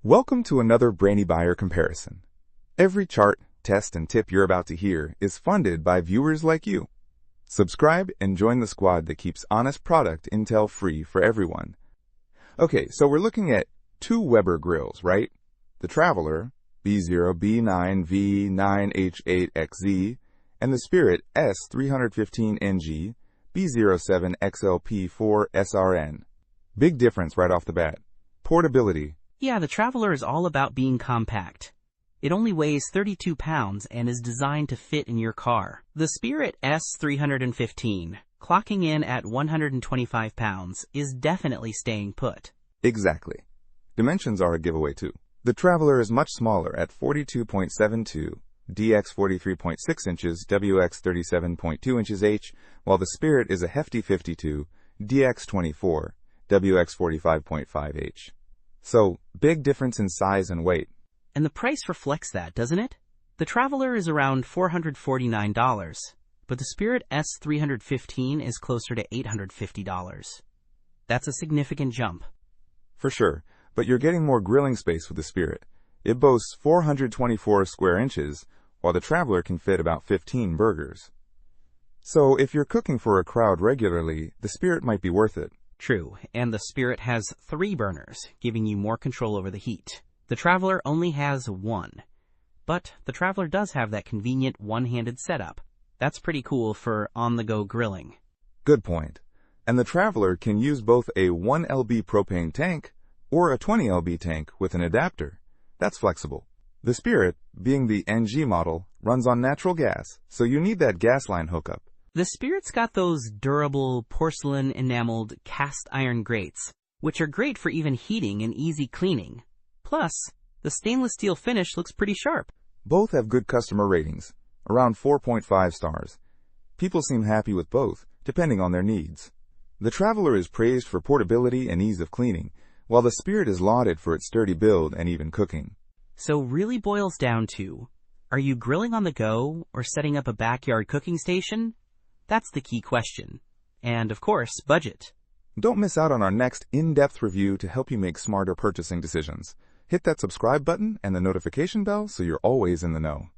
Welcome to another Brainy Buyer comparison. Every chart, test, and tip you're about to hear is funded by viewers like you. Subscribe and join the squad that keeps honest product intel free for everyone. Okay, so we're looking at two Weber grills, right? The Traveler, B0B9V9H8XZ, and the Spirit S-315NG, B07XLP4SRN. Big difference right off the bat. Portability. Yeah, the Traveler is all about being compact. It only weighs 32 pounds and is designed to fit in your car. The Spirit S-315, clocking in at 125 pounds, is definitely staying put. Exactly. Dimensions are a giveaway too. The Traveler is much smaller at 42.72, DX 43.6 inches, WX 37.2 inches H, while the Spirit is a hefty 52, DX 24, WX 45.5 H. So, big difference in size and weight. And the price reflects that, doesn't it? The Traveler is around $449, but the Spirit S-315 is closer to $850. That's a significant jump. For sure, but you're getting more grilling space with the Spirit. It boasts 424 square inches, while the Traveler can fit about 15 burgers. So, if you're cooking for a crowd regularly, the Spirit might be worth it. True, and the Spirit has 3 burners, giving you more control over the heat. The Traveler only has 1. But the Traveler does have that convenient one-handed setup. That's pretty cool for on-the-go grilling. Good point. And the Traveler can use both a 1 lb propane tank or a 20 lb tank with an adapter. That's flexible. The Spirit, being the NG model, runs on natural gas, so you need that gas line hookup. The Spirit's got those durable porcelain-enameled cast iron grates, which are great for even heating and easy cleaning. Plus, the stainless steel finish looks pretty sharp. Both have good customer ratings, around 4.5 stars. People seem happy with both, depending on their needs. The Traveler is praised for portability and ease of cleaning, while the Spirit is lauded for its sturdy build and even cooking. So really boils down to, are you grilling on the go or setting up a backyard cooking station? That's the key question. And, of course, budget. Don't miss out on our next in-depth review to help you make smarter purchasing decisions. Hit that subscribe button and the notification bell so you're always in the know.